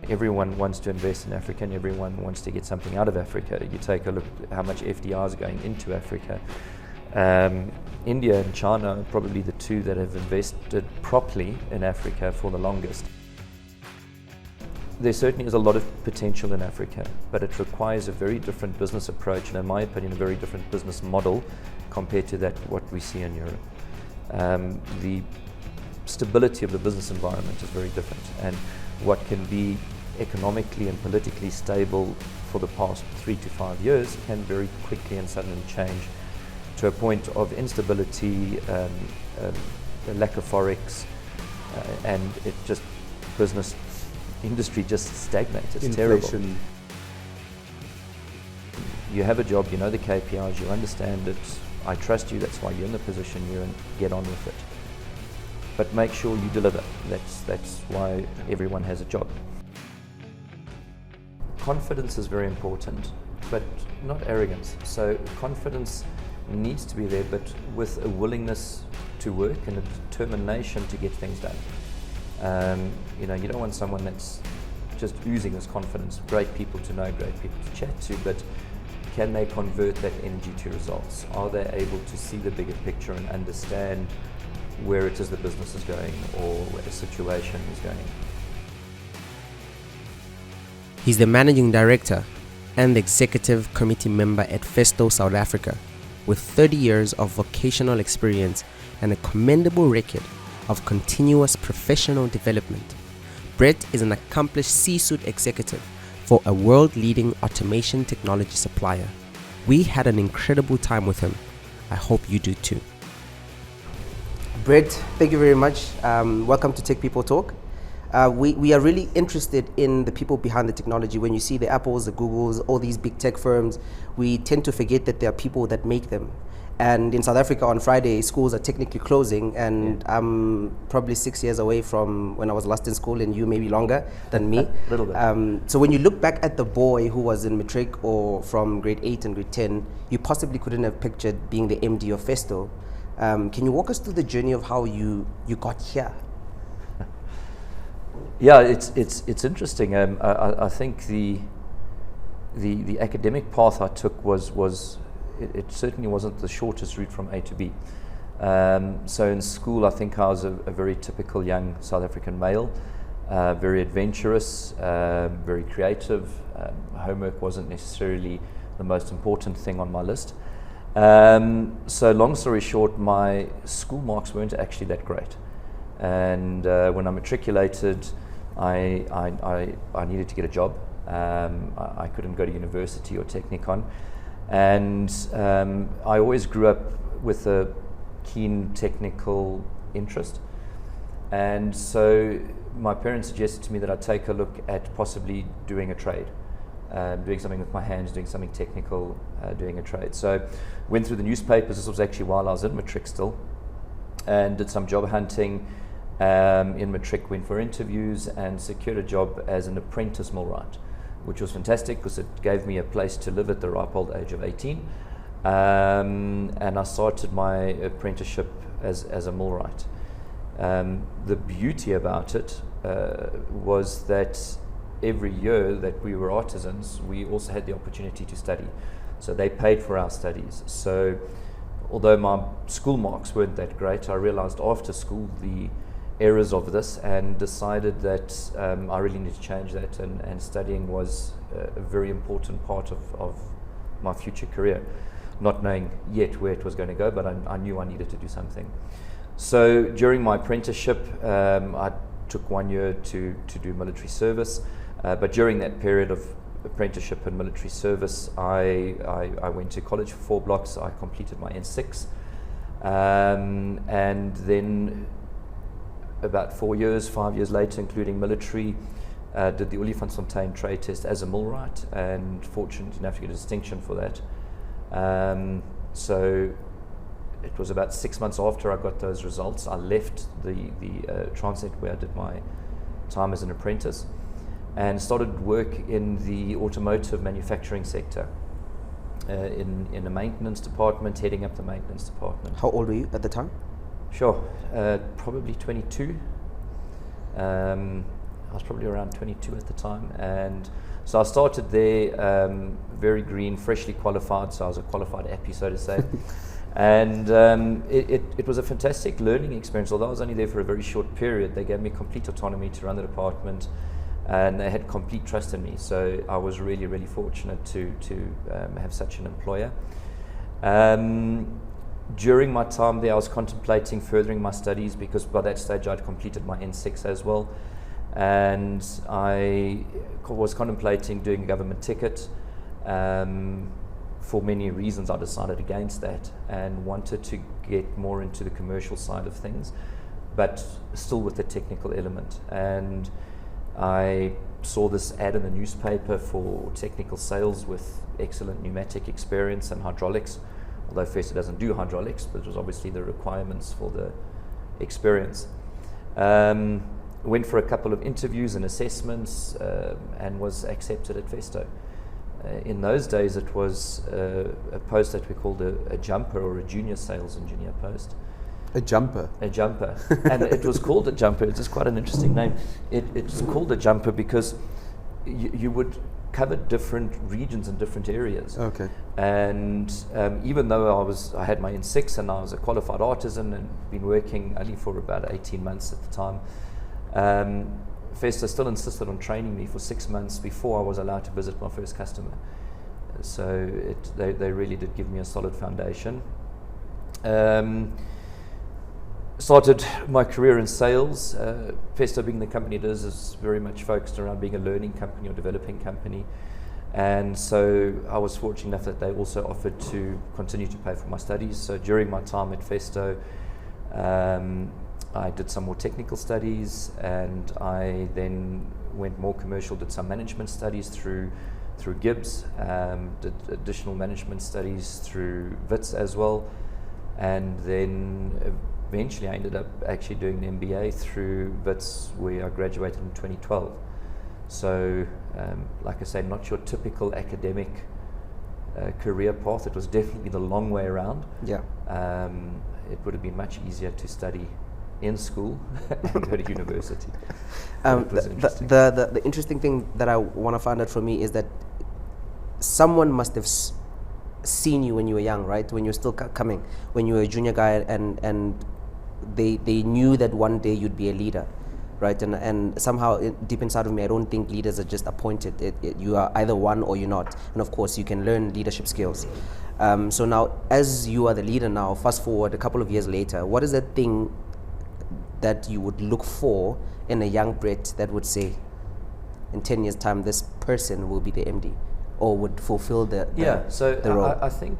everyone wants to invest in Africa and everyone wants to get something out of Africa. You take a look at how much FDI is going into Africa. India and China are probably the two that have invested properly in Africa for the longest. There certainly is a lot of potential in Africa, but it requires a very different business approach and, in my opinion, a very different business model compared to that what we see in Europe. The stability of the business environment is very different, and what can be economically and politically stable for the past 3 to 5 years can very quickly and suddenly change to a point of instability, a lack of forex, and it just business industry just stagnates. It's terrible. You have a job, you know the KPIs, you understand it, I trust you, that's why you're in the position you're in, get on with it. But make sure you deliver. That's why everyone has a job. Confidence is very important, but not arrogance. So confidence needs to be there, but with a willingness to work and a determination to get things done. You know, you don't want someone that's just oozing this confidence. Great people to know, great people to chat to, but can they convert that energy to results? Are they able to see the bigger picture and understand where it is the business is going or where the situation is going? He's the managing director and the executive committee member at Festo South Africa, with 30 years of vocational experience and a commendable record of continuous professional development. Brett is an accomplished C-suite executive for a world-leading automation technology supplier. We had an incredible time with him. I hope you do too. Brett, thank you very much. Welcome to Tech People Talk. We are really interested in the people behind the technology. When you see the Apples, the Googles, all these big tech firms, we tend to forget that there are people that make them. And in South Africa on Friday, schools are technically closing, and I'm probably 6 years away from when I was last in school, and you maybe longer than me. Little bit. So when you look back at the boy who was in matric or from grade 8 and grade 10, you possibly couldn't have pictured being the MD of Festo. Can you walk us through the journey of how you got here? Yeah, it's interesting. I think the academic path I took was it certainly wasn't the shortest route from A to B. So in school, I think I was a very typical young South African male, very adventurous, very creative. Homework wasn't necessarily the most important thing on my list. So long story short, my school marks weren't actually that great. And when I matriculated, I needed to get a job. I couldn't go to university or Technikon. And I always grew up with a keen technical interest. And so my parents suggested to me that I take a look at possibly doing a trade, doing something with my hands, doing something technical, doing a trade. So went through the newspapers. This was actually while I was in matric still, and did some job hunting in matric, went for interviews and secured a job as an apprentice millwright, which was fantastic because it gave me a place to live at the ripe old age of 18. And I started my apprenticeship as a millwright. The beauty about it was that every year that we were artisans, we also had the opportunity to study. So they paid for our studies. So although my school marks weren't that great, I realized after school the errors of this and decided that I really need to change that, and studying was a very important part of my future career, not knowing yet where it was going to go, but I knew I needed to do something. So during my apprenticeship, I took 1 year to do military service, but during that period of apprenticeship and military service, I went to college for 4 blocks. I completed my N6, and then about 5 years later, including military, did the Olifantsfontein trade test as a millwright, and fortunate enough to get a distinction for that. So it was about 6 months after I got those results, I left the Transnet where I did my time as an apprentice and started work in the automotive manufacturing sector, in the maintenance department, heading up the maintenance department. How old were you at the time? Sure, probably 22. I was probably around 22 at the time, and so I started there, very green, freshly qualified, so I was a qualified appy, so to say. And it was a fantastic learning experience. Although I was only there for a very short period, they gave me complete autonomy to run the department, and they had complete trust in me. So I was really, really fortunate to have such an employer. During my time there, I was contemplating furthering my studies, because by that stage I'd completed my N6 as well, and I was contemplating doing a government ticket. For many reasons I decided against that and wanted to get more into the commercial side of things, but still with the technical element. And I saw this ad in the newspaper for technical sales with excellent pneumatic experience and hydraulics, although Festo doesn't do hydraulics, but it was obviously the requirements for the experience. Went for a couple of interviews and assessments, and was accepted at Festo. In those days it was a post that we called a jumper, or a junior sales engineer post. A jumper? A jumper. And it was called a jumper. It's just quite an interesting name. It's called a jumper because you would cover different regions and different areas. Okay. And even though I had my N6 and I was a qualified artisan and been working only for about 18 months at the time, Festo still insisted on training me for 6 months before I was allowed to visit my first customer. So they really did give me a solid foundation. Started my career in sales. Festo, being the company it is very much focused around being a learning company or developing company. And so I was fortunate enough that they also offered to continue to pay for my studies. So during my time at Festo, I did some more technical studies, and I then went more commercial, did some management studies through Gibbs, did additional management studies through Wits as well, and then eventually I ended up actually doing an MBA through Wits, where I graduated in 2012. So like I say, not your typical academic career path. It was definitely the long way around. Yeah. It would have been much easier to study in school and go to university. The interesting thing that I want to find out from me is that someone must have seen you when you were young, right? When you were still coming, when you were a junior guy, and they knew that one day you'd be a leader, right? And somehow deep inside of me, I don't think leaders are just appointed. You are either one or you're not. And of course, you can learn leadership skills. So now, as you are the leader now, fast forward a couple of years later, what is that thing that you would look for in a young Brett that would say, in 10 years' time, this person will be the MD, or would fulfill the role? I think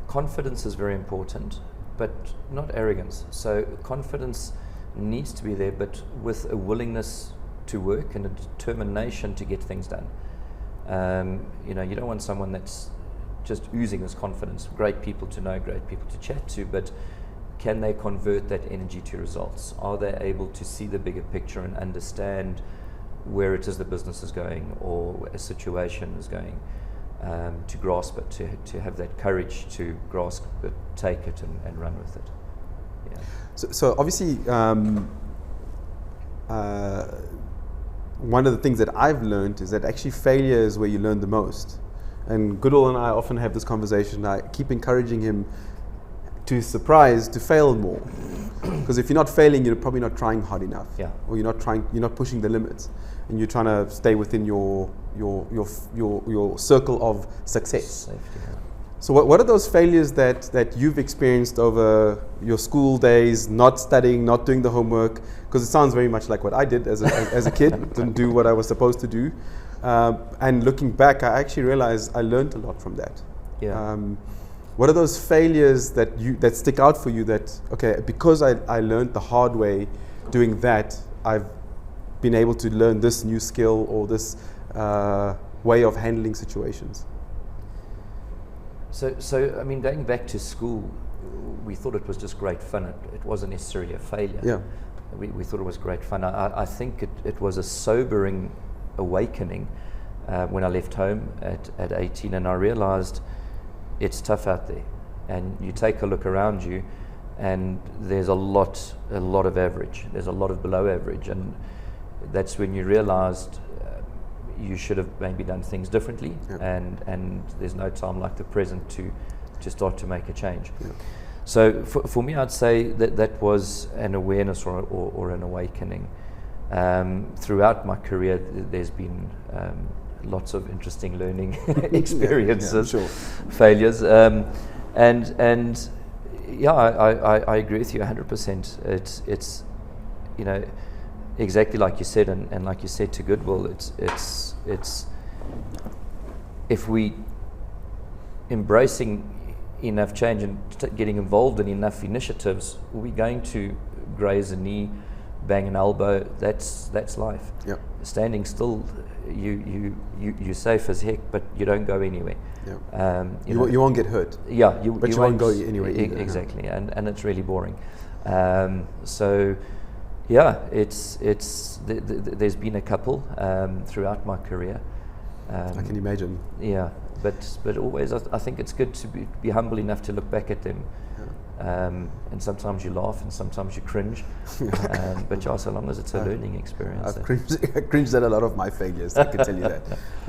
confidence is very important, but not arrogance. So confidence needs to be there, but with a willingness to work and a determination to get things done. You don't want someone that's just oozing this confidence. Great people to know, great people to chat to, but can they convert that energy to results? Are they able to see the bigger picture and understand where it is the business is going or a situation is going, to grasp it, to have that courage to grasp it, take it and run with it. Yeah. So obviously, one of the things that I've learned is that actually failure is where you learn the most. And Goodall and I often have this conversation. I keep encouraging him, to his surprise, to fail more. Because if you're not failing, you're probably not trying hard enough. Yeah. Or you're not pushing the limits, and you're trying to stay within your circle of success. Safety, yeah. So what are those failures that you've experienced over your school days, not studying, not doing the homework? Because it sounds very much like what I did as a kid, didn't do what I was supposed to do. And looking back, I actually realized I learned a lot from that. Yeah. What are those failures that stick out for you that, okay, because I learned the hard way doing that, I've been able to learn this new skill or this way of handling situations? So I mean, going back to school, we thought it was just great fun. It wasn't necessarily a failure. Yeah. We thought it was great fun. I think it was a sobering awakening when I left home at 18, and I realized it's tough out there. And you take a look around you, and there's a lot of average. There's a lot of below average, and that's when you realized you should have maybe done things differently, and there's no time like the present to start to make a change. So for me, I'd say that was an awareness or an awakening. Throughout my career, there's been lots of interesting learning experiences, failures, and yeah, I agree with you 100%. It's you know, exactly like you said, and like you said to Goodwill, it's if we embracing enough change and getting involved in enough initiatives, we're going to graze a knee, bang an elbow. That's life. Yep. Standing still, you're safe as heck, but you don't go anywhere. You won't get hurt. Yeah, but you won't go anywhere either. Exactly, and it's really boring. So yeah, there's been a couple throughout my career. I can imagine. Yeah, but always I think it's good to be humble enough to look back at them. And sometimes you laugh and sometimes you cringe, but yeah, so long as it's a learning experience. I cringed at a lot of my failures, I can tell you that.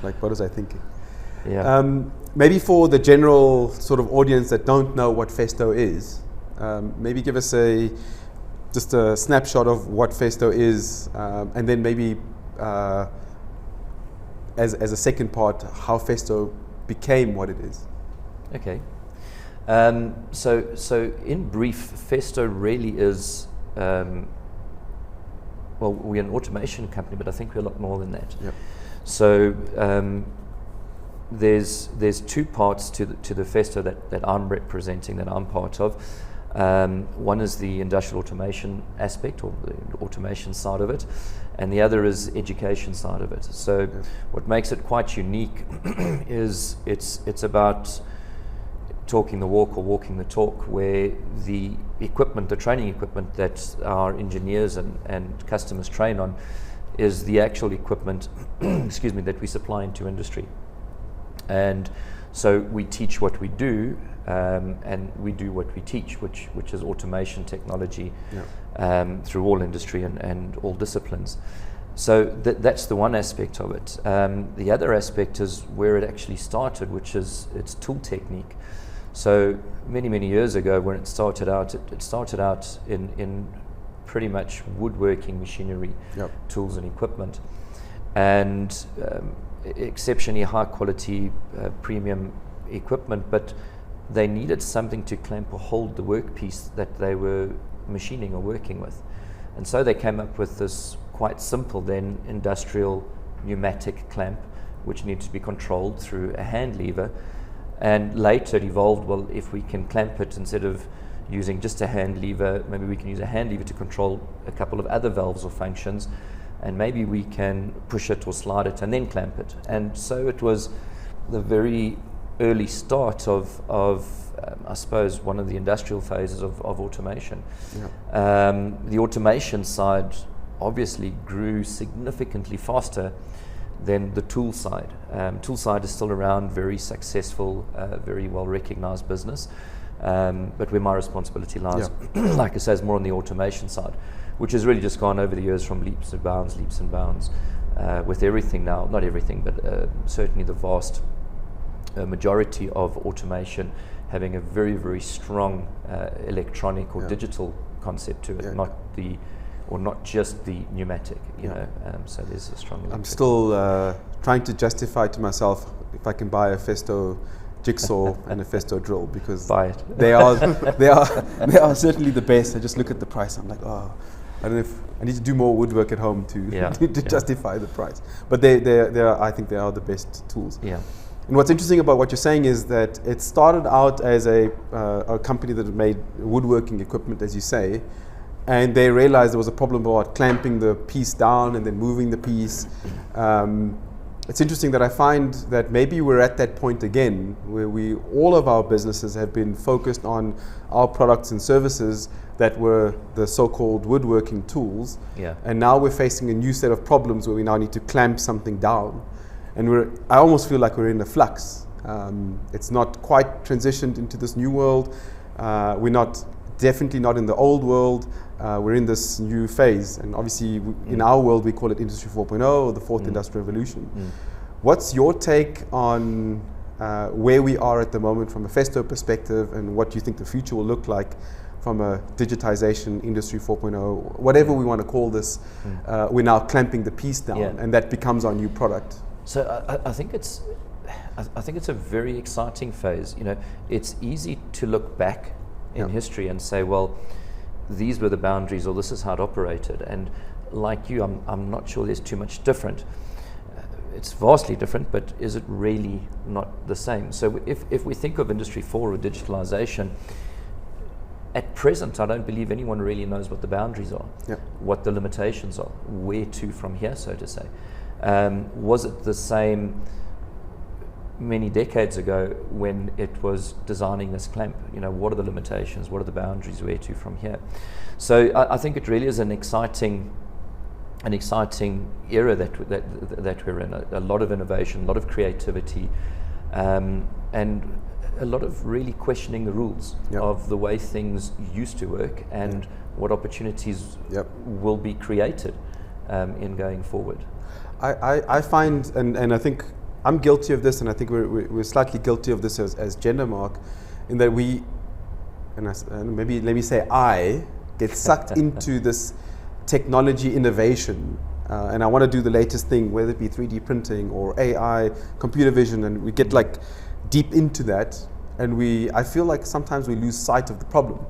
Like, what was I thinking? Yeah. Maybe for the general sort of audience that don't know what Festo is, maybe give us just a snapshot of what Festo is, and then maybe as a second part, how Festo became what it is. Okay. So in brief, Festo really is, well, we're an automation company, but I think we're a lot more than that. Yep. So there's two parts to the Festo that I'm representing, that I'm part of. One is the industrial automation aspect, or the automation side of it, and the other is education side of it. So what makes it quite unique is it's about talking the walk or walking the talk, where the equipment, the training equipment that our engineers and customers train on is the actual equipment excuse me, that we supply into industry. And so we teach what we do, and we do what we teach, which is automation technology, through all industry and all disciplines. So that's the one aspect of it. The other aspect is where it actually started, which is its tool technique. So many years ago, when it started out in pretty much woodworking machinery, tools and equipment, and exceptionally high quality premium equipment, but they needed something to clamp or hold the workpiece that they were machining or working with. And so they came up with this quite simple then industrial pneumatic clamp, which needed to be controlled through a hand lever. And later it evolved, well, if we can clamp it instead of using just a hand lever, maybe we can use a hand lever to control a couple of other valves or functions, and maybe we can push it or slide it and then clamp it. And so it was the very early start of I suppose, one of the industrial phases of automation. The automation side obviously grew significantly faster than the tool side. Tool side is still around, very successful, very well recognized business, but where my responsibility lies, like I say, is more on the automation side, which has really just gone over the years from leaps and bounds, with everything now, not everything, but certainly the vast majority of automation having a very strong electronic or digital concept to it, not just the pneumatic, you know. So there's a strong electric. I'm still trying to justify to myself if I can buy a Festo jigsaw and a Festo drill, because buy it. they are certainly the best. I just look at the price, I'm like, oh, I don't know if I need to do more woodwork at home to justify the price. But I think they are the best tools. Yeah. And what's interesting about what you're saying is that it started out as a company that made woodworking equipment, as you say, and they realized there was a problem about clamping the piece down and then moving the piece. It's interesting that I find that maybe we're at that point again, where all of our businesses have been focused on our products and services that were the so-called woodworking tools. And now we're facing a new set of problems where we now need to clamp something down. And I almost feel like we're in a flux. It's not quite transitioned into this new world. We're definitely not in the old world. we're in this new phase, and obviously in our world we call it Industry 4.0 or the fourth industrial revolution. What's your take on where we are at the moment from a Festo perspective, and what you think the future will look like from a digitization, Industry 4.0, whatever we want to call this? We're now clamping the piece down, and that becomes our new product. So I think it's a very exciting phase. You know, it's easy to look back in history and say, well, these were the boundaries, or this is how it operated. And like you, I'm not sure there's too much different. It's vastly different, but is it really not the same? So if we think of Industry 4 or digitalization, at present, I don't believe anyone really knows what the boundaries are, what the limitations are, where to from here, so to say. Was it the same many decades ago when it was designing this clamp? You know, what are the limitations? What are the boundaries? Where to from here? So I think it really is an exciting era that we're in. A lot of innovation, a lot of creativity, and a lot of really questioning the rules of the way things used to work, and what opportunities will be created in going forward. I find, and I think I'm guilty of this, and I think we're slightly guilty of this as Gender Mark, in that we, and maybe let me say I, get sucked into this technology innovation, and I want to do the latest thing, whether it be 3D printing or AI, computer vision, and we get like deep into that, and I feel like sometimes we lose sight of the problem.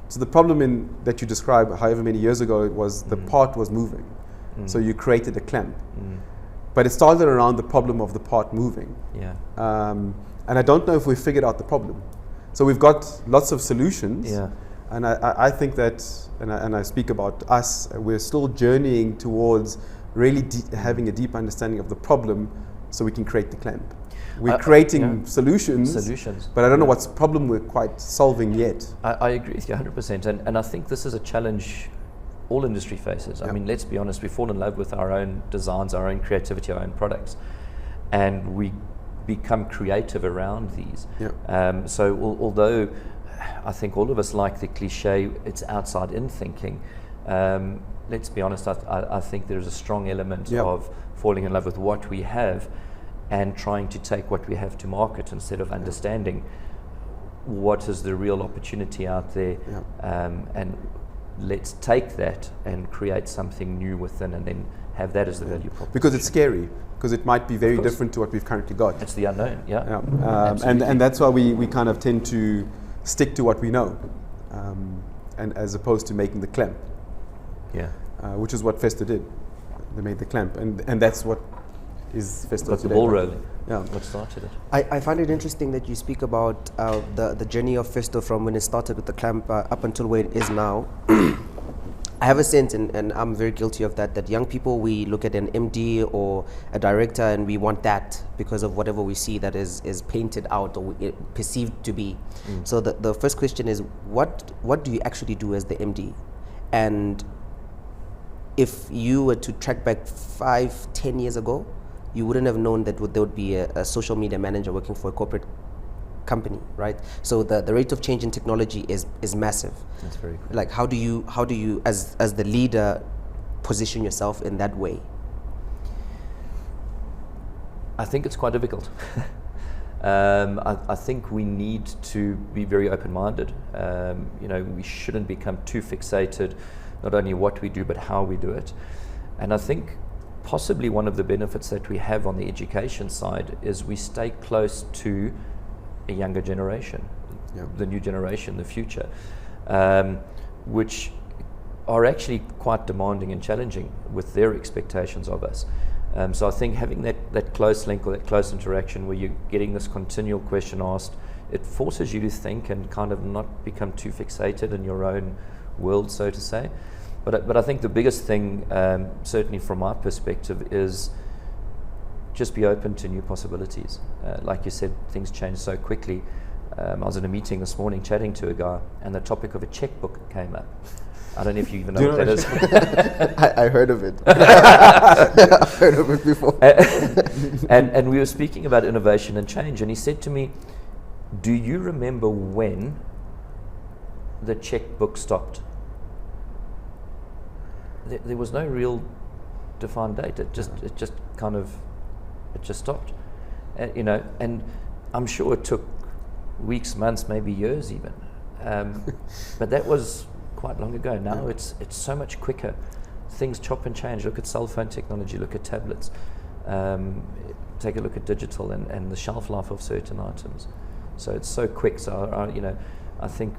So the problem that you described, however many years ago it was, the part was moving. So you created a clamp. But it started around the problem of the part moving. And I don't know if we've figured out the problem. So we've got lots of solutions. And I think that, and I speak about us, we're still journeying towards really having a deep understanding of the problem so we can create the clamp. We're creating solutions, but I don't know what's problem we're quite solving yet. I agree with you 100%. And I think this is a challenge all industry faces. I mean, let's be honest, we fall in love with our own designs, our own creativity, our own products, and we become creative around these. So although I think all of us like the cliche, it's outside in thinking, let's be honest, I think there's a strong element of falling in love with what we have and trying to take what we have to market instead of understanding what is the real opportunity out there, and let's take that and create something new within, and then have that as the value proposition. Because it's scary, because it might be very different to what we've currently got. It's the unknown, and that's why we kind of tend to stick to what we know, and as opposed to making the clamp, which is what Festo did. They made the clamp, and that's what is Festo got today. The ball rolling. What started it? I find it interesting that you speak about the journey of Festo from when it started with the clamp up until where it is now. I have a sense, and I'm very guilty of that young people, we look at an MD or a director and we want that because of whatever we see that is painted out or perceived to be. So the first question is, what do you actually do as the MD? And if you were to track back 5-10 years ago, you wouldn't have known that there would be a social media manager working for a corporate company, right? So the rate of change in technology is massive. That's very cool. Like, how do you as the leader position yourself in that way? I think it's quite difficult. I think we need to be very open-minded. We shouldn't become too fixated, not only what we do, but how we do it. And I think possibly one of the benefits that we have on the education side is we stay close to a younger generation, the new generation, the future, which are actually quite demanding and challenging with their expectations of us. So I think having that close link or that close interaction where you're getting this continual question asked, it forces you to think and kind of not become too fixated in your own world, so to say. But I think the biggest thing, certainly from my perspective, is just be open to new possibilities. Like you said, things change so quickly. I was in a meeting this morning chatting to a guy, and the topic of a checkbook came up. I don't know if you even know what that is. I heard of it. I've heard of it before. And we were speaking about innovation and change, and he said to me, "Do you remember when the checkbook stopped?" there was no real defined date. It just stopped. You know, and I'm sure it took weeks, months, maybe years even. But that was quite long ago. Now it's so much quicker. Things chop and change. Look at cell phone technology. Look at tablets. Take a look at digital and the shelf life of certain items. So it's so quick. So you know, I think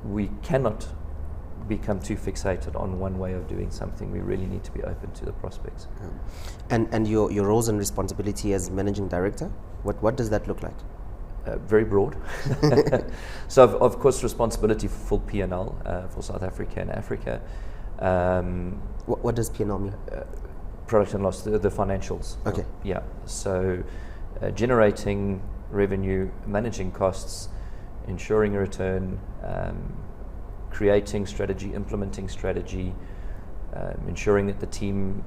we cannot become too fixated on one way of doing something. We really need to be open to the prospects. And your roles and responsibility as managing director, what does that look like? Very broad. So of course responsibility for full P&L for South Africa and Africa. What does P&L mean? Product and loss, the financials. Okay. Yeah. So generating revenue, managing costs, ensuring a return, creating strategy, implementing strategy, ensuring that the team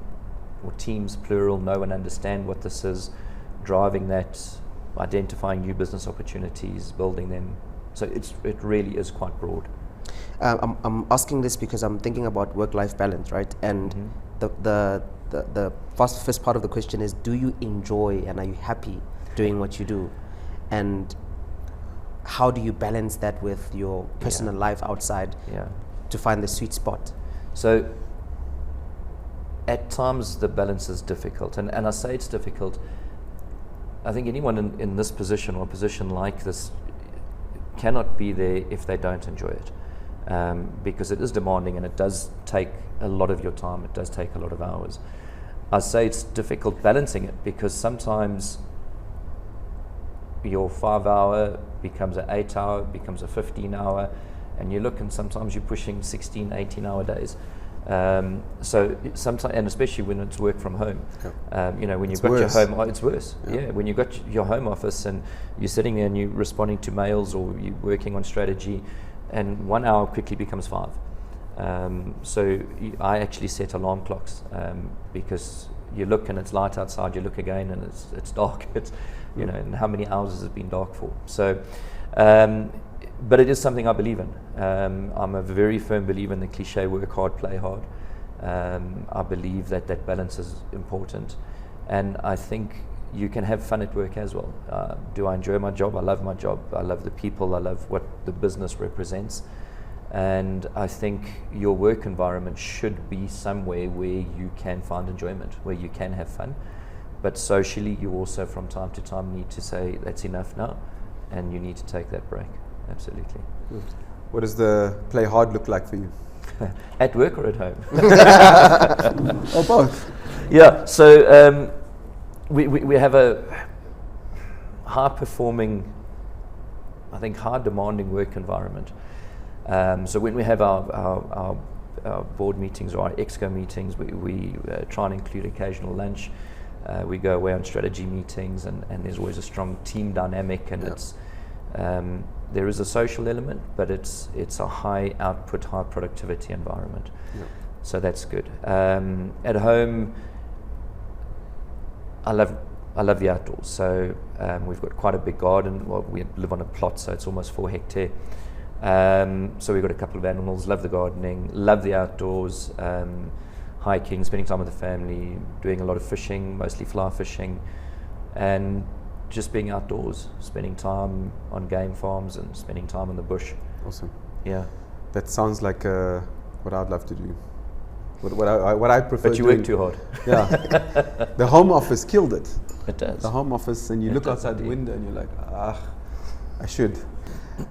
or teams plural know and understand what this is, driving that, identifying new business opportunities, building them. So it really is quite broad. I'm asking this because I'm thinking about work-life balance, right? And the first part of the question is, do you enjoy and are you happy doing what you do? And how do you balance that with your personal life outside to find the sweet spot? So at times the balance is difficult, and I say it's difficult. I think anyone in this position or a position like this cannot be there if they don't enjoy it, because it is demanding and it does take a lot of your time. It does take a lot of hours. I say it's difficult balancing it because sometimes your 5-hour becomes an 8-hour, becomes a 15-hour, and you look and sometimes you're pushing 16, 18-hour days. So sometimes, and especially when it's work from home, you know, when you've got your home, it's worse. Yeah, when you've got your home office and you're sitting there and you're responding to mails or you're working on strategy, and 1 hour quickly becomes 5. So I actually set alarm clocks because you look and it's light outside, you look again and it's dark. It's, you know, and how many hours has it been dark for? So, but it is something I believe in. I'm a very firm believer in the cliche, work hard, play hard. I believe that balance is important. And I think you can have fun at work as well. Do I enjoy my job? I love my job. I love the people. I love what the business represents. And I think your work environment should be somewhere where you can find enjoyment, where you can have fun. But socially, you also from time to time need to say, that's enough now, and you need to take that break. Absolutely. Good. What does the play hard look like for you? At work or at home? Or both? Yeah, so we have a high-performing, I think high-demanding work environment. So when we have our board meetings or our exco meetings, we try and include occasional lunch. We go away on strategy meetings, and there's always a strong team dynamic, and it's there is a social element, but it's a high output, high productivity environment. So that's good. At home, I love the outdoors. So we've got quite a big garden. Well, we live on a plot, so it's almost 4 hectares. So we've got a couple of animals, love the gardening, love the outdoors, hiking, spending time with the family, doing a lot of fishing, mostly fly fishing, and just being outdoors, spending time on game farms and spending time in the bush. Awesome. Yeah. That sounds like what I'd love to do. What I prefer. But you doing. work too hard. Yeah. The home office killed it. It does. The home office, and you look outside the window and you're like, I should.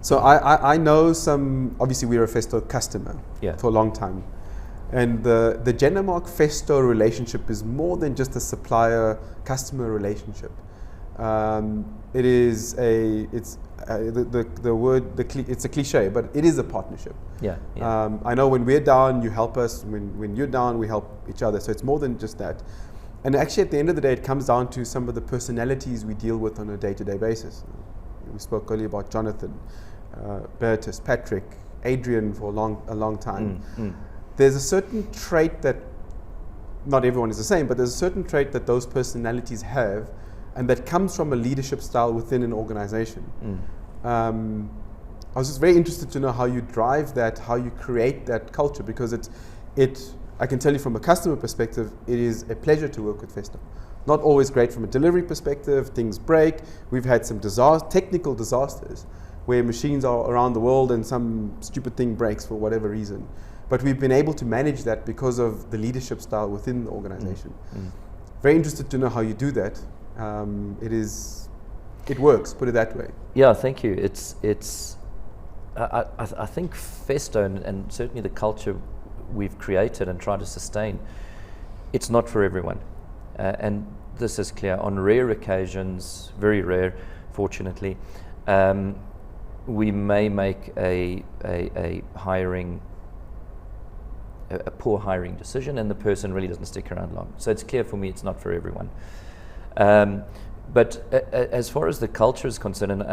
So I know some, obviously we're a Festo customer for a long time. And the Genmark Festo relationship is more than just a supplier-customer relationship. It is it's a cliche, but it is a partnership. I know when we're down, you help us. When you're down, we help each other. So it's more than just that. And actually, at the end of the day, it comes down to some of the personalities we deal with on a day-to-day basis. We spoke earlier about Jonathan, Bertus, Patrick, Adrian for a long time. There's a certain trait that, not everyone is the same, but there's a certain trait that those personalities have, and that comes from a leadership style within an organization. I was just very interested to know how you drive that, how you create that culture, because I can tell you from a customer perspective, it is a pleasure to work with Festo. Not always great from a delivery perspective, things break. We've had some technical disasters where machines are around the world and some stupid thing breaks for whatever reason. But we've been able to manage that because of the leadership style within the organization. Very interested to know how you do that. It works, put it that way. Yeah, thank you. I think Festo and certainly the culture we've created and tried to sustain, it's not for everyone. And this is clear. On rare occasions, very rare, fortunately, we may make a poor hiring decision, and the person really doesn't stick around long. So it's clear for me it's not for everyone. But as far as the culture is concerned,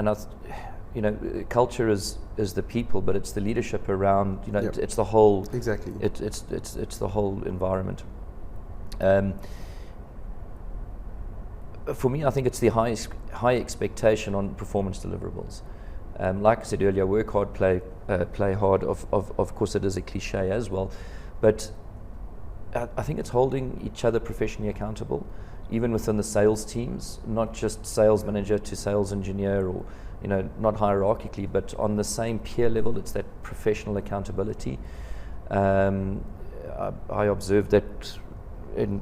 culture is the people, but it's the leadership around. It's the whole. Exactly. It's the whole environment. For me, I think it's the high expectation on performance deliverables. Like I said earlier, work hard, play hard. Of course, it is a cliche as well, but I think it's holding each other professionally accountable, even within the sales teams, not just sales manager to sales engineer, or not hierarchically, but on the same peer level. It's that professional accountability. I observed that in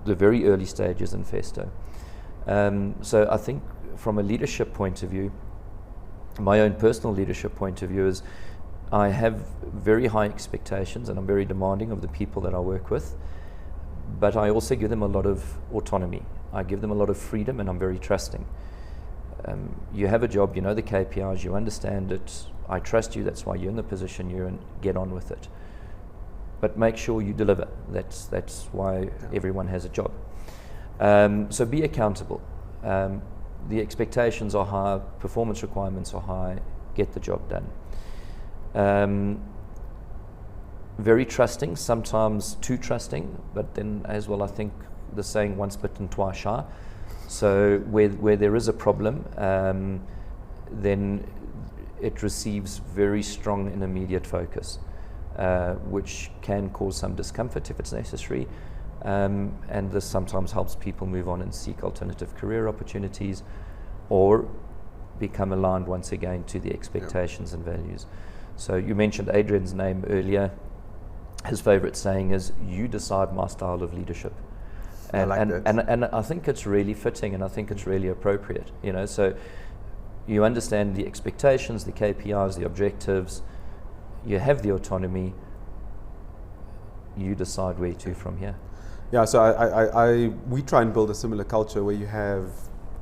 the very early stages in Festo. So I think from a leadership point of view, my own personal leadership point of view is I have very high expectations and I'm very demanding of the people that I work with, but I also give them a lot of autonomy. I give them a lot of freedom, and I'm very trusting. You have a job, you know the KPIs, you understand it, I trust you, that's why you're in the position you're in, get on with it. But make sure you deliver. That's why everyone has a job. So be accountable. The expectations are high, performance requirements are high, get the job done. Very trusting, sometimes too trusting, but then as well I think the saying once bitten, twice shy. So where there is a problem, then it receives very strong and immediate focus, which can cause some discomfort if it's necessary. And this sometimes helps people move on and seek alternative career opportunities, or become aligned once again to the expectations and values. So you mentioned Adrian's name earlier. His favorite saying is, "You decide my style of leadership." And I think it's really fitting, and I think it's really appropriate. So you understand the expectations, the KPIs, the objectives. You have the autonomy. You decide where to from here. Yeah, so we try and build a similar culture where you have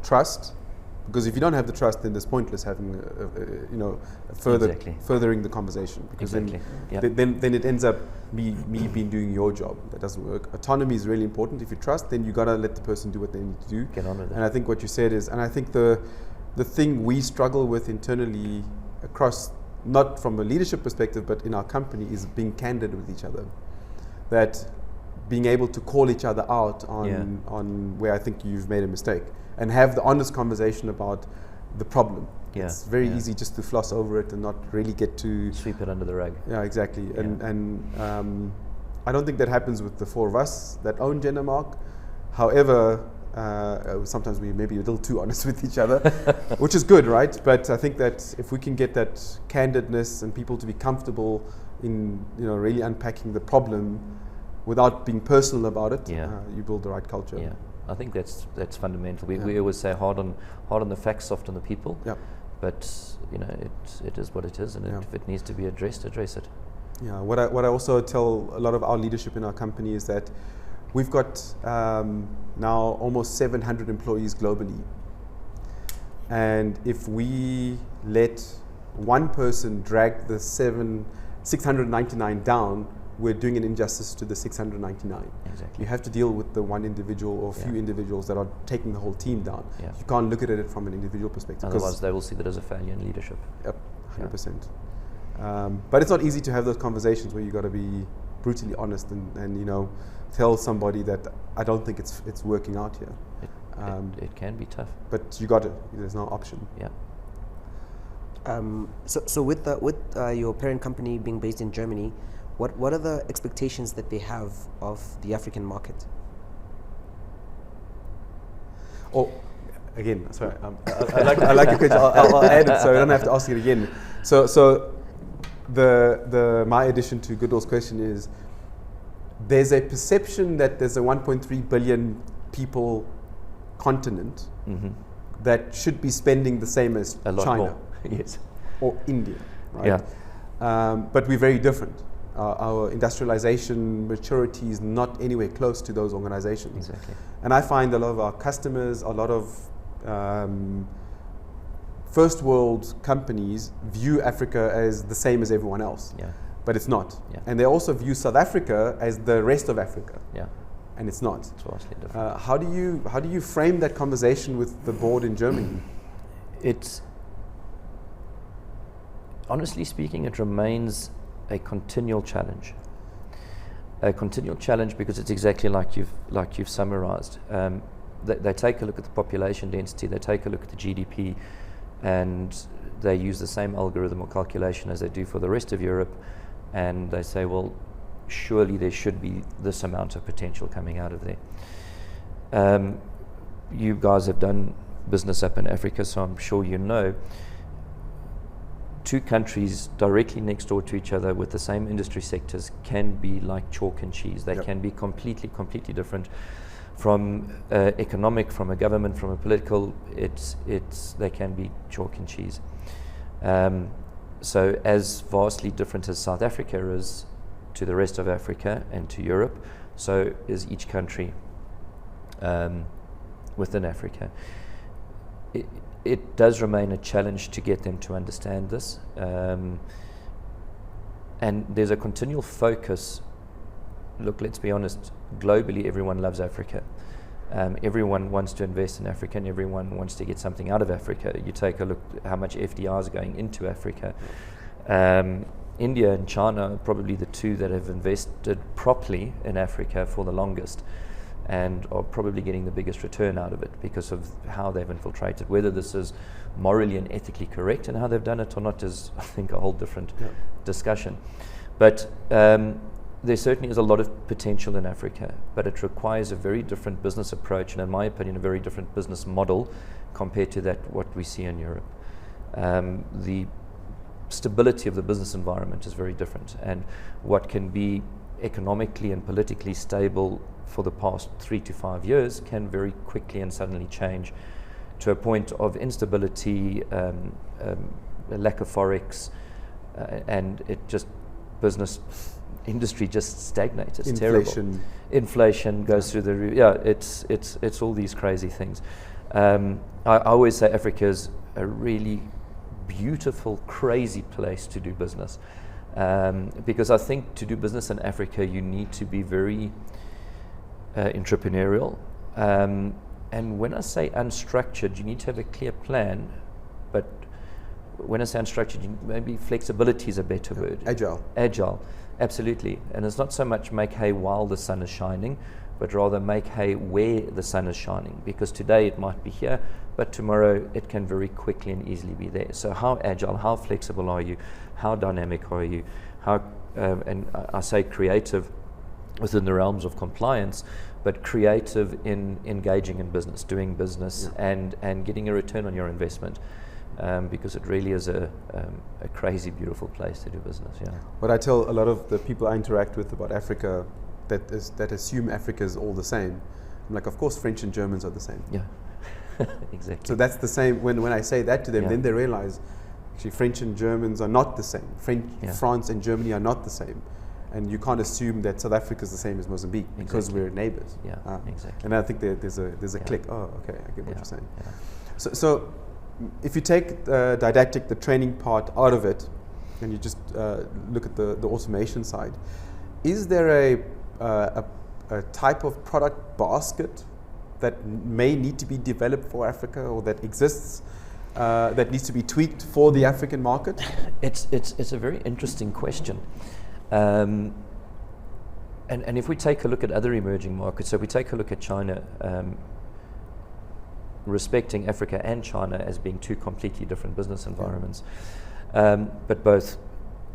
trust, because if you don't have the trust, then it's pointless having furthering the conversation, because then it ends up me being doing your job. That doesn't work. Autonomy is really important. If you trust, then you gotta let the person do what they need to do. Get on with it. And I think what you said is, and I think the thing we struggle with internally across, not from a leadership perspective, but in our company, is being candid with each other. That being able to call each other out on where I think you've made a mistake, and have the honest conversation about the problem. Yeah. It's very easy just to floss over it and not really get to sweep it under the rug. Yeah, exactly. And I don't think that happens with the four of us that own GenderMark. However, sometimes we may be a little too honest with each other, which is good, right? But I think that if we can get that candidness and people to be comfortable in really unpacking the problem without being personal about it, you build the right culture. Yeah, I think that's fundamental. We always say hard on the facts, soft on the people. Yeah. But it is what it is, and if it needs to be addressed, address it. Yeah. What I also tell a lot of our leadership in our company is that we've got now almost 700 employees globally, and if we let one person drag the 699 down, we're doing an injustice to the 699. Exactly. You have to deal with the one individual or few individuals that are taking the whole team down. Yeah. You can't look at it from an individual perspective. Otherwise, they will see that as a failure in leadership. Yep, 100%. But it's not easy to have those conversations where you got to be brutally honest and tell somebody that I don't think it's working out here. It can be tough. But you got it. There's no option. Yeah. So with your parent company being based in Germany, What are the expectations that they have of the African market? Oh, again, sorry. I like your question. I'll add it so I don't have to ask it again. So my addition to Goodall's question is, there's a perception that there's a 1.3 billion people continent that should be spending the same as A lot China more. Yes. or India, right? Yeah. But we're very different. Our industrialization maturity is not anywhere close to those organizations. Exactly. And I find a lot of our customers, a lot of first world companies view Africa as the same as everyone else. Yeah. But it's not. Yeah. And they also view South Africa as the rest of Africa. Yeah. And it's not. It's vastly different. How do you frame that conversation with the board in Germany? It's, honestly speaking, it remains a continual challenge. A continual challenge because it's exactly like you've summarized. They take a look at the population density, they take a look at the GDP, and they use the same algorithm or calculation as they do for the rest of Europe, and they say, well, surely there should be this amount of potential coming out of there. You guys have done business up in Africa, so I'm sure you know, two countries directly next door to each other with the same industry sectors can be like chalk and cheese. They can be completely different from economic, from a government, from a political. They can be chalk and cheese. So as vastly different as South Africa is to the rest of Africa and to Europe, so is each country within Africa. It does remain a challenge to get them to understand this, and there's a continual focus. Look, let's be honest, globally everyone loves Africa. Everyone wants to invest in Africa and everyone wants to get something out of Africa. You take a look at how much FDI is going into Africa. India and China are probably the two that have invested properly in Africa for the longest and are probably getting the biggest return out of it because of how they've infiltrated. Whether this is morally and ethically correct and how they've done it or not is, I think, a whole different discussion. But there certainly is a lot of potential in Africa, but it requires a very different business approach and, in my opinion, a very different business model compared to what we see in Europe. The stability of the business environment is very different, and what can be economically and politically stable for the past 3 to 5 years can very quickly and suddenly change to a point of instability, a lack of forex, and industry just stagnates. It's Inflation. terrible. Inflation goes through the roof. Yeah, it's all these crazy things. I always say Africa is a really beautiful, crazy place to do business, because I think to do business in Africa you need to be very entrepreneurial, and when I say unstructured, you need to have a clear plan, but when I say unstructured, maybe flexibility is a better word. Agile, absolutely. And it's not so much make hay while the sun is shining, but rather make hay where the sun is shining, because today it might be here, but tomorrow it can very quickly and easily be there. So how agile, how flexible are you, how dynamic are you, how and I say creative within the realms of compliance, but creative in engaging in business, doing business, and getting a return on your investment, because it really is a crazy, beautiful place to do business. Yeah. What I tell a lot of the people I interact with about Africa that assume Africa is all the same, I'm like, of course French and Germans are the same. Yeah, exactly. So that's the same. When I say that to them, then they realize actually French and Germans are not the same. France and Germany are not the same. And you can't assume that South Africa is the same as Mozambique because we're neighbors. Yeah, exactly. And I think there's a click. Oh, okay, I get what you're saying. Yeah. So if you take didactic, the training part out of it, and you just look at the automation side, is there a type of product basket that may need to be developed for Africa, or that exists, that needs to be tweaked for the African market? It's a very interesting question. And if we take a look at other emerging markets, so we take a look at China, respecting Africa and China as being two completely different business environments, but both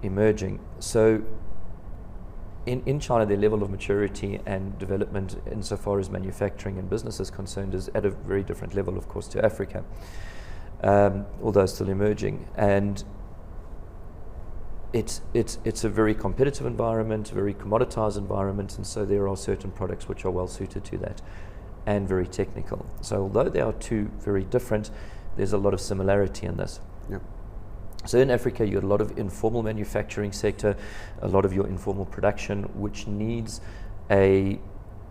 emerging. So in China, their level of maturity and development insofar as manufacturing and business is concerned is at a very different level, of course, to Africa, although still emerging. And it's a very competitive environment, very commoditized environment, and so there are certain products which are well suited to that and very technical. So although they are two very different, there's a lot of similarity in this. Yeah. So in Africa, you have a lot of informal manufacturing sector, a lot of your informal production, which needs I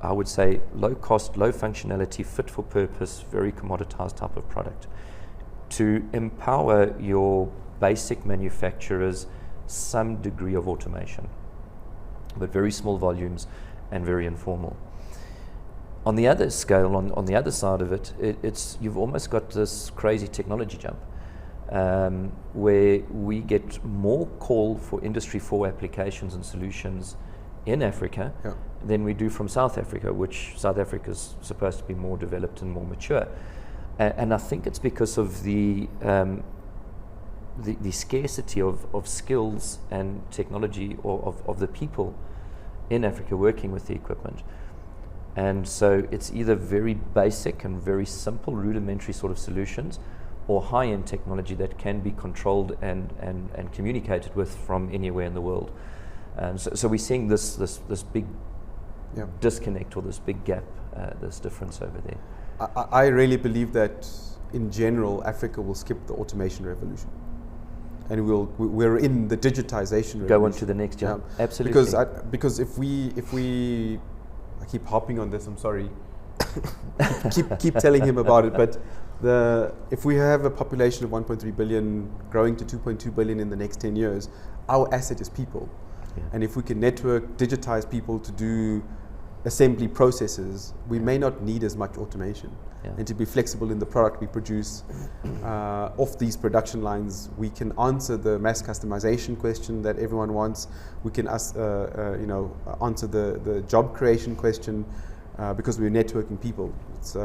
would say, low cost, low functionality, fit for purpose, very commoditized type of product. To empower your basic manufacturers some degree of automation, but very small volumes and very informal. On the other scale, on the other side of it, you've almost got this crazy technology jump. Where we get more call for Industry 4 applications and solutions in Africa than we do from South Africa, which South Africa is supposed to be more developed and more mature. And I think it's because of the scarcity of skills and technology of the people in Africa working with the equipment. And so it's either very basic and very simple, rudimentary sort of solutions, or high-end technology that can be controlled and communicated with from anywhere in the world. So we're seeing this big disconnect, or this big gap, this difference over there. I really believe that in general, Africa will skip the automation revolution, and we're in the digitisation revolution. Go on to the next jump. Absolutely. Because if we I keep hopping on this. I'm sorry. keep telling him about it, but. If we have a population of 1.3 billion growing to 2.2 billion in the next 10 years, our asset is people. Yeah. And if we can network, digitize people to do assembly processes, we may not need as much automation. Yeah. And to be flexible in the product we produce off these production lines, we can answer the mass customization question that everyone wants. We can answer the job creation question because we're networking people. It's,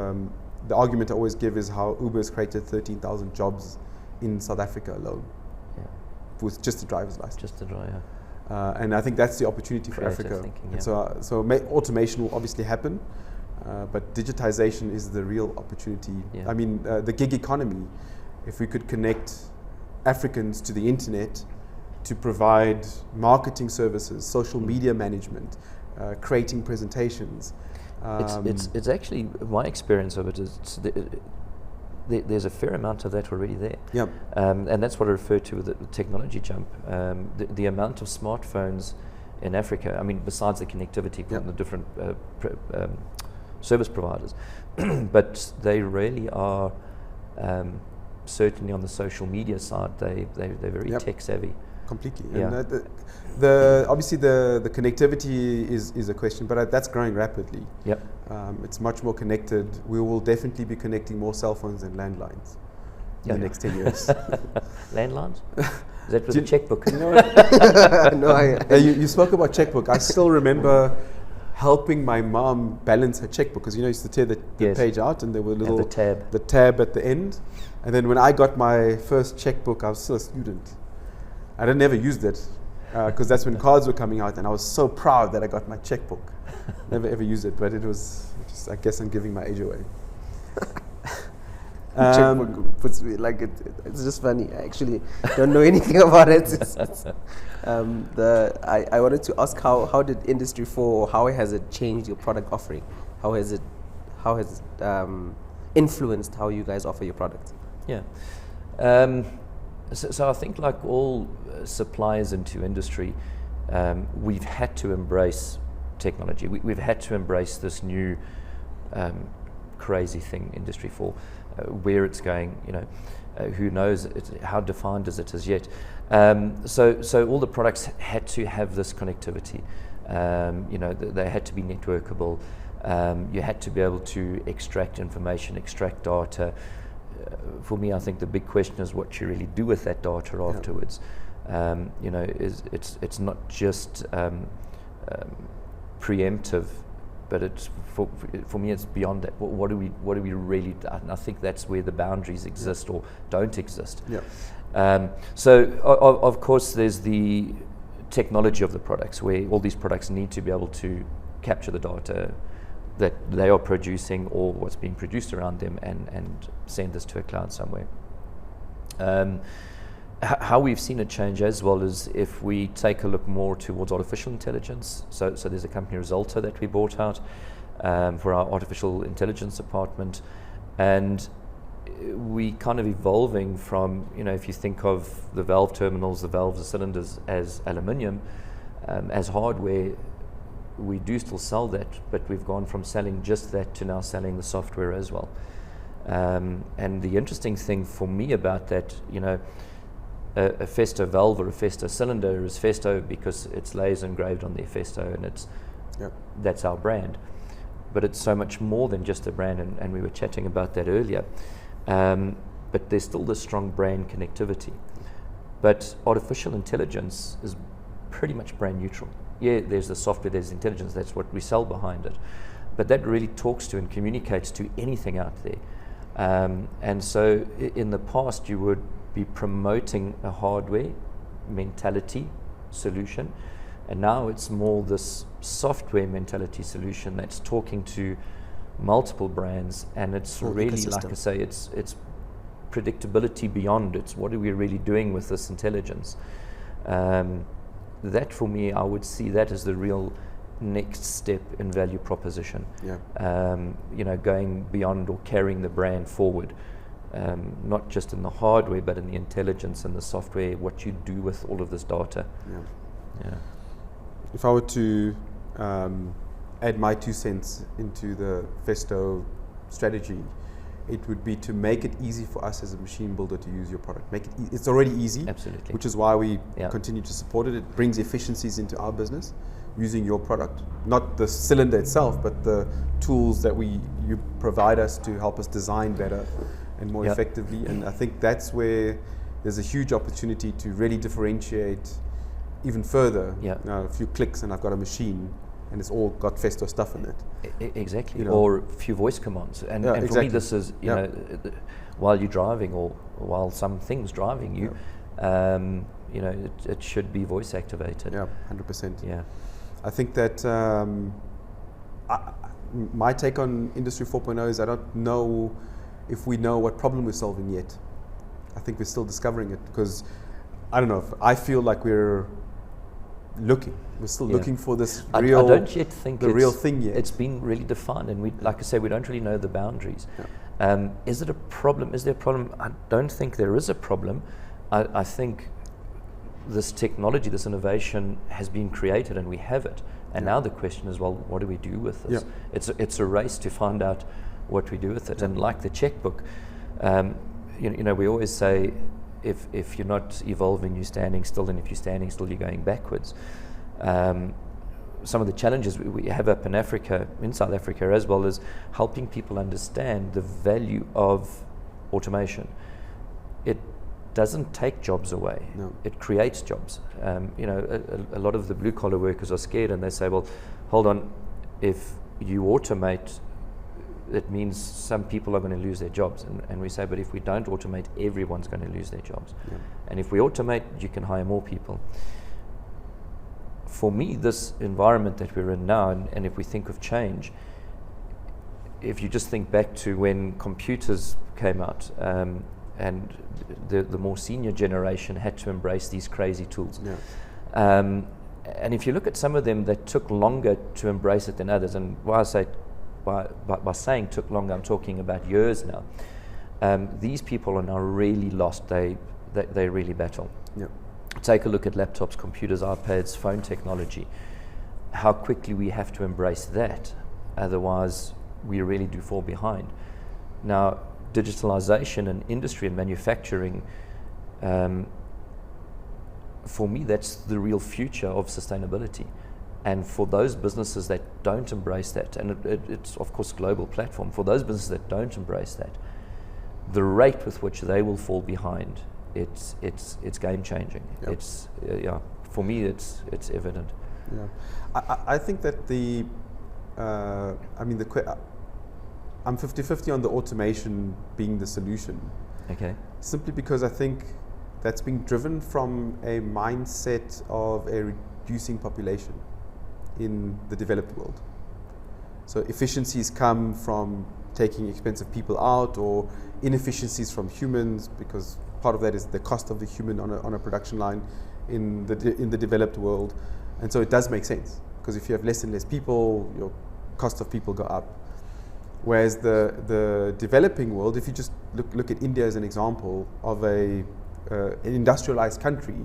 the argument I always give is how Uber's created 13,000 jobs in South Africa alone, with just a driver's license. Just a driver. And I think that's the opportunity for Creative Africa. thinking, and so automation will obviously happen, but digitization is the real opportunity. Yeah. I mean, the gig economy, if we could connect Africans to the internet to provide marketing services, social media management, creating presentations. It's actually, my experience of it is there's a fair amount of that already there. Yeah. And that's what I refer to with the technology jump. The amount of smartphones in Africa, I mean, besides the connectivity from the different service providers, but they really are, certainly on the social media side, they're very tech savvy. Completely. Yeah. And obviously the connectivity is a question, but that's growing rapidly. Yep. It's much more connected. We will definitely be connecting more cell phones and landlines in the next 10 years. Landlines? Is that with the checkbook? You know what? No, you spoke about checkbook. I still remember helping my mom balance her checkbook, because you used to tear the page out, and there were little the tab at the end. And then when I got my first checkbook, I was still a student. I never used it because that's when cards were coming out, and I was so proud that I got my checkbook. Never ever used it, but it was just, I guess I'm giving my age away. Checkbook puts me like it's just funny. I actually don't know anything about it. I wanted to ask how did Industry 4, how has it changed your product offering? How has it influenced how you guys offer your product? Yeah. So I think, like all suppliers into industry, we've had to embrace technology. We've had to embrace this new crazy thing, Industry 4, where it's going. Who knows how defined is it as yet? So all the products had to have this connectivity. They had to be networkable. You had to be able to extract information, extract data. For me, I think the big question is what you really do with that data afterwards. It's not just preemptive, but it's for me it's beyond that. What do we really do? And I think that's where the boundaries exist or don't exist. Yeah. So of course there's the technology of the products, where all these products need to be able to capture the data that they are producing or what's being produced around them and send this to a cloud somewhere. How we've seen it change as well is if we take a look more towards artificial intelligence. So there's a company, Resulta, that we bought out for our artificial intelligence department, and we kind of evolving from, if you think of the valve terminals, the valves, the cylinders as aluminium, as hardware, we do still sell that, but we've gone from selling just that to now selling the software as well. And the interesting thing for me about that, a Festo valve or a Festo cylinder is Festo because it's laser engraved on their Festo, and that's our brand. But it's so much more than just a brand, and we were chatting about that earlier. But there's still this strong brand connectivity. But artificial intelligence is pretty much brand neutral. Yeah, there's the software, there's intelligence, that's what we sell behind it. But that really talks to and communicates to anything out there. And so in the past, you would be promoting a hardware mentality solution, and now it's more this software mentality solution that's talking to multiple brands, and it's really ecosystem. Like I say, it's predictability beyond. It's what are we really doing with this intelligence? That for me, I would see that as the real next step in value proposition. Going beyond or carrying the brand forward, not just in the hardware, but in the intelligence and the software, what you do with all of this data. If I were to add my 2 cents into the Festo strategy, it would be to make it easy for us as a machine builder to use your product. Make it it's already easy, absolutely, which is why we continue to support it. It brings efficiencies into our business using your product, not the cylinder itself, but the tools that you provide us to help us design better and more effectively. And I think that's where there's a huge opportunity to really differentiate even further. A few clicks and I've got a machine, and it's all got Festo stuff in it. Exactly, or a few voice commands. And exactly. For me, this is, while you're driving or while something's driving you, it should be voice activated. 100%. Yeah. I think that my take on Industry 4.0 is I don't know if we know what problem we're solving yet. I think we're still discovering it, because I don't know, I feel like we're still looking for this real. I don't yet think the real thing yet. It's been really defined, and we, like I say, we don't really know the boundaries. Is it a problem? Is there a problem? I don't think there is a problem. I think this technology, this innovation has been created, and we have it. And now the question is, well, what do we do with this? It's a race to find out what we do with it. And like the checkbook, we always say, if you're not evolving, you're standing still, and if you're standing still, you're going backwards. Some of the challenges we have up in Africa, in South Africa as well, is helping people understand the value of automation. It doesn't take jobs away. No. It creates jobs. A lot of the blue collar workers are scared, and they say, well, hold on, if you automate, it means some people are going to lose their jobs. And we say, but if we don't automate, everyone's going to lose their jobs. And if we automate, you can hire more people. For me, this environment that we're in now, and if we think of change, if you just think back to when computers came out, and the more senior generation had to embrace these crazy tools. And if you look at some of them that took longer to embrace it than others, and why I say by saying took longer, I'm talking about years now. These people are now really lost. They really battle. Take a look at laptops, computers, iPads, phone technology. How quickly we have to embrace that, otherwise we really do fall behind. Now, digitalization in industry and manufacturing, for me, that's the real future of sustainability. And for those businesses that don't embrace that, and it's of course global platform, for those businesses that don't embrace that, the rate with which they will fall behind, it's game changing. It's for me, it's evident. I think that I'm 50-50 on the automation being the solution. Okay. Simply because I think that's being driven from a mindset of a reducing population in the developed world. So efficiencies come from taking expensive people out, or inefficiencies from humans, because part of that is the cost of the human on a production line in the developed world. And so it does make sense, because if you have less and less people, your cost of people go up. Whereas the developing world, if you just look at India as an example of an industrialized country,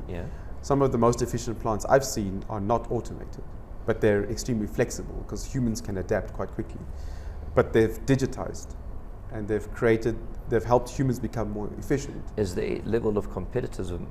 some of the most efficient plants I've seen are not automated, but they're extremely flexible because humans can adapt quite quickly. But they've digitized, and they've helped humans become more efficient. Is the level of competitism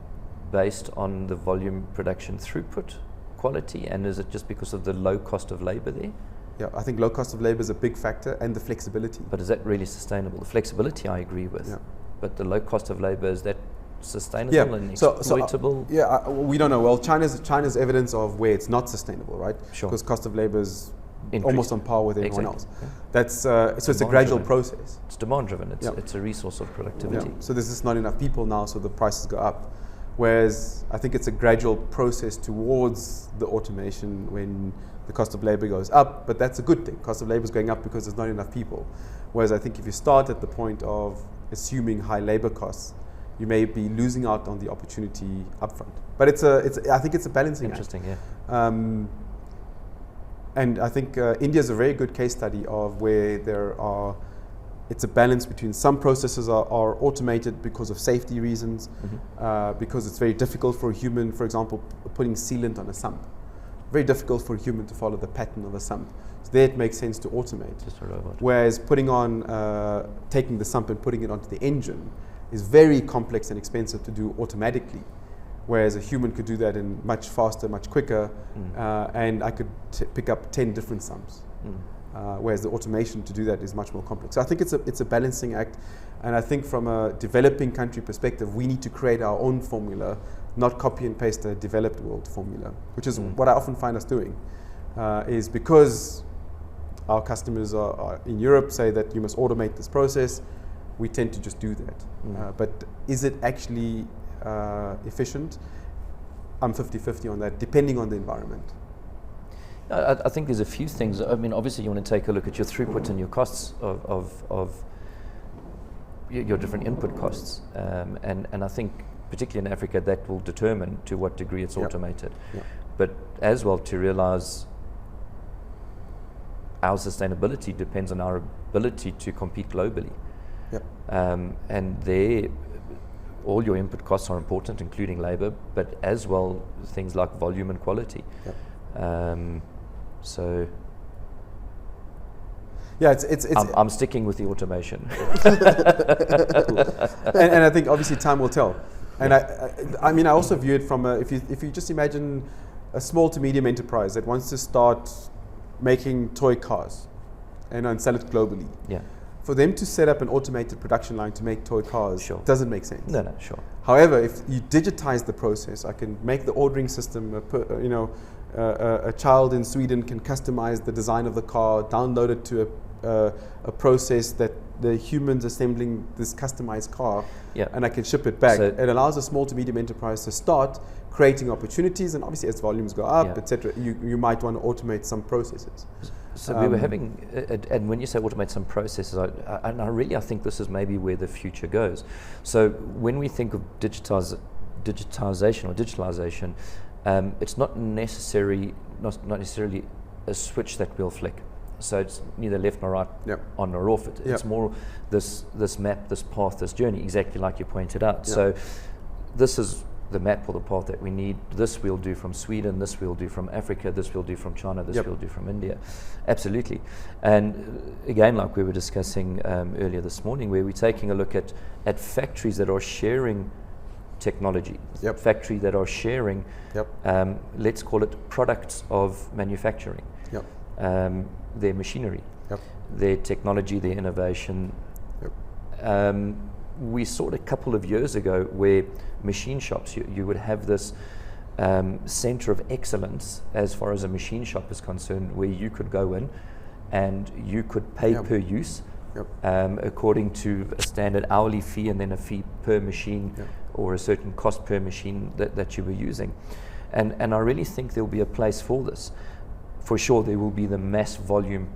based on the volume production throughput quality, and is it just because of the low cost of labor there? Yeah, I think low cost of labor is a big factor, and the flexibility. But is that really sustainable? The flexibility I agree with, but the low cost of labor, is that sustainable and exploitable? We don't know. Well, China's evidence of where it's not sustainable, right? Sure. Because cost of labor is Increased. Almost on par with everyone else. Yeah. That's so it's a gradual process. It's demand driven. It's a resource of productivity. So there's just not enough people now, so the prices go up. Whereas I think it's a gradual process towards the automation when the cost of labor goes up, but that's a good thing. Cost of labor is going up because there's not enough people. Whereas I think if you start at the point of assuming high labor costs, you may be losing out on the opportunity upfront. But I think it's a balancing act. Interesting, yeah. And I think India is a very good case study of where it's a balance between some processes are automated because of safety reasons, because it's very difficult for a human, for example, putting sealant on a sump. Very difficult for a human to follow the pattern of a sump. So there it makes sense to automate. Just a robot. Whereas taking the sump and putting it onto the engine is very complex and expensive to do automatically. Whereas a human could do that in much faster, much quicker, and I could pick up 10 different sumps. Whereas the automation to do that is much more complex. So I think it's a balancing act, and I think from a developing country perspective, we need to create our own formula, not copy and paste a developed world formula, which is what I often find us doing, is because our customers are in Europe say that you must automate this process, we tend to just do that. But is it actually efficient? I'm 50-50 on that, depending on the environment. I think there's a few things. I mean, obviously you want to take a look at your throughput and your costs of your different input costs. And I think particularly in Africa that will determine to what degree it's automated. But as well to realize our sustainability depends on our ability to compete globally. And there, all your input costs are important, including labor, but as well things like volume and quality. So I'm sticking with the automation. and I think obviously time will tell. And I mean I also view it from if you just imagine a small to medium enterprise that wants to start making toy cars and sell it globally. For them to set up an automated production line to make toy cars doesn't make sense. No, sure. However, if you digitize the process, I can make the ordering system, a child in Sweden can customize the design of the car, download it to a process that the humans assembling this customized car, and I can ship it back. So it allows a small to medium enterprise to start creating opportunities, and obviously as volumes go up, etc., you might want to automate some processes. So we were having, and when you say automate some processes, I think this is maybe where the future goes. So when we think of digitization or digitalization, it's not necessarily a switch that we'll flick. So it's neither left nor right, on or off. It's more this map, this path, this journey, exactly like you pointed out. So this is the map or the path that we need. This we'll do from Sweden, this we'll do from Africa, this we'll do from China, this we'll do from India. Absolutely. And again, like we were discussing earlier this morning, where we're taking a look at factories that are sharing technology, factories that are sharing, let's call it products of manufacturing, their machinery, their technology, their innovation. We saw it a couple of years ago where machine shops, you would have this center of excellence as far as a machine shop is concerned, where you could go in and you could pay per use according to a standard hourly fee and then a fee per machine or a certain cost per machine that you were using. And I really think there will be a place for this. For sure, there will be the mass volume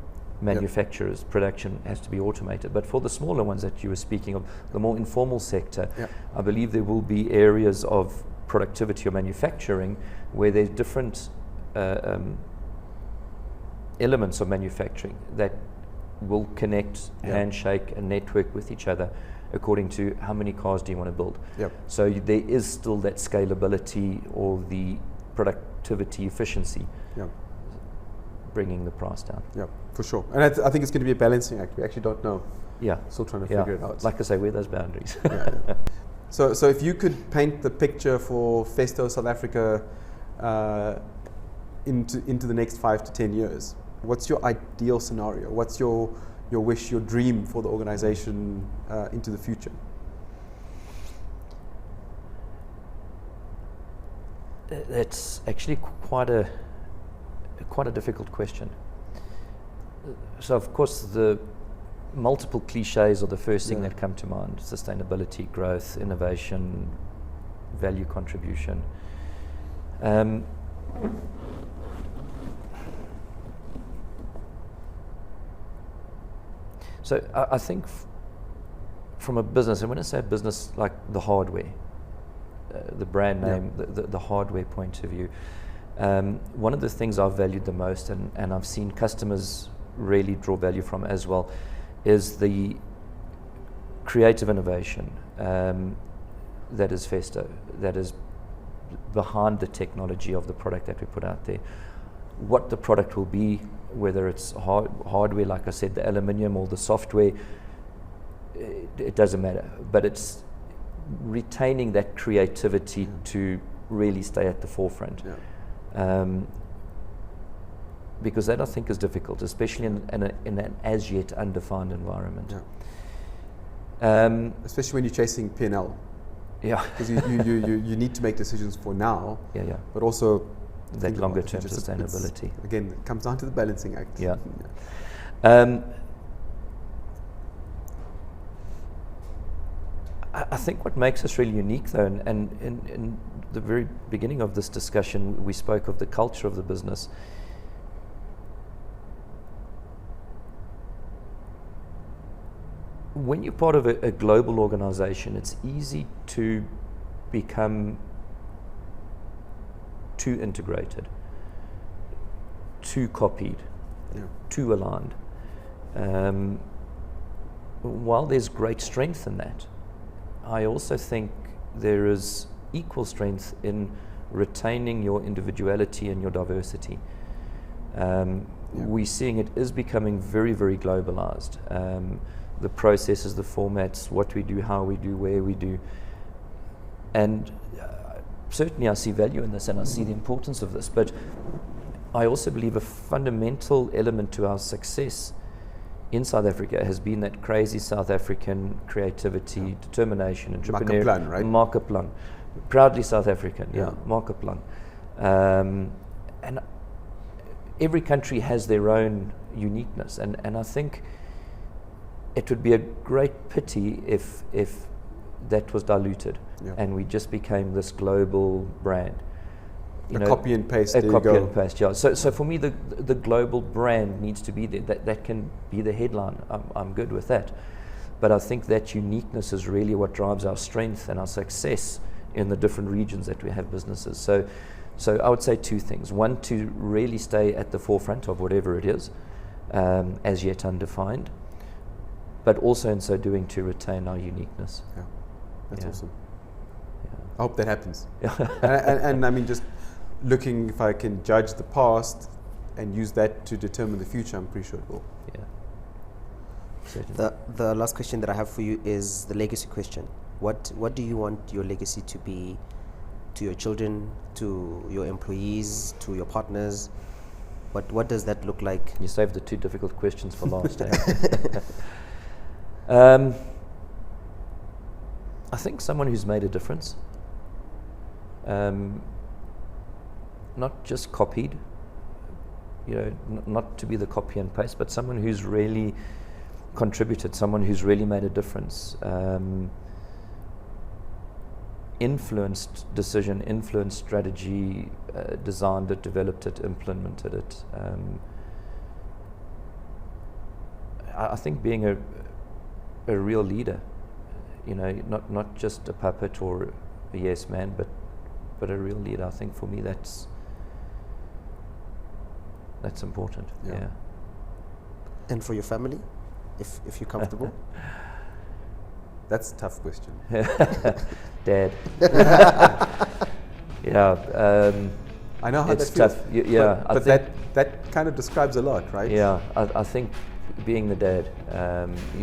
manufacturers. Production has to be automated. But for the smaller ones that you were speaking of, the more informal sector, I believe there will be areas of productivity or manufacturing where there's different elements of manufacturing that will connect, handshake, and network with each other according to how many cars do you want to build. So there is still that scalability or the productivity efficiency bringing the price down. For sure. And I think it's going to be a balancing act. We actually don't know. Still trying to figure it out. Like I say, where are those boundaries? So if you could paint the picture for Festo South Africa into the next 5 to 10 years, what's your ideal scenario? What's your wish, your dream for the organization into the future? That's actually quite a difficult question. So of course the multiple cliches are the first thing that come to mind: sustainability, growth, innovation, value contribution. So I think from a business, and when I say a business, like the hardware, the brand name, the hardware point of view, one of the things I've valued the most, and I've seen customers really draw value from as well, is the creative innovation that is Festo, that is behind the technology of the product that we put out there. What the product will be, whether it's hardware, like I said, the aluminium, or the software, it doesn't matter. But it's retaining that creativity to really stay at the forefront. Because that, I think, is difficult, especially in an as yet undefined environment. Especially when you're chasing P&L. Because you need to make decisions for now, but also that longer term sustainability. Again, it comes down to the balancing act. I think what makes us really unique, though, and in the very beginning of this discussion, we spoke of the culture of the business. When you're part of a global organization, it's easy to become too integrated, too copied, too aligned. While there's great strength in that, I also think there is equal strength in retaining your individuality and your diversity. We're seeing it is becoming very, very globalized. The processes, the formats, what we do, how we do, where we do. And certainly I see value in this, and I see the importance of this, but I also believe a fundamental element to our success in South Africa has been that crazy South African creativity, determination, entrepreneurship. Markeplan, right? Markeplan. Proudly South African, Markeplan. And every country has their own uniqueness, and I think it would be a great pity if that was diluted and we just became this global brand. Copy and paste. A copy and paste, So for me, the global brand needs to be there. That can be the headline. I'm good with that. But I think that uniqueness is really what drives our strength and our success in the different regions that we have businesses. So I would say two things. One, to really stay at the forefront of whatever it is, as yet undefined, but also in so doing to retain our uniqueness. That's awesome. I hope that happens. and I mean, just looking, if I can judge the past and use that to determine the future, I'm pretty sure it will. The last question that I have for you is the legacy question. What do you want your legacy to be to your children, to your employees, to your partners? What does that look like? You saved the two difficult questions for last. I think someone who's made a difference, not just copied, not to be the copy and paste, but someone who's really contributed, someone who's really made a difference influenced decision, influenced strategy, designed it, developed it, implemented it. I think being a real leader, you know, not just a puppet or a yes man, but a real leader. I think for me that's important. Yeah. And for your family, if you're comfortable? That's a tough question. Dad. Yeah. I know how it's that feels. tough. Yeah. But that kind of describes a lot, right? Yeah. I think being the dad,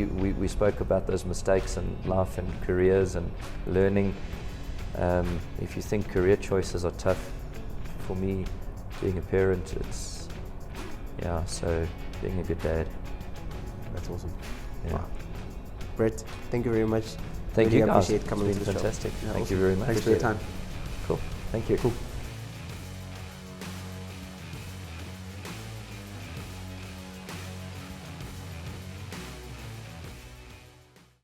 we spoke about those mistakes in life and careers and learning. If you think career choices are tough, for me, being a parent, so being a good dad. That's awesome. Yeah. Wow. Brett, thank you very much. Thank really you guys. appreciate coming It's to been the fantastic. Yeah, Thank awesome. you very much. Thanks for your time. Cool. Thank you. Cool.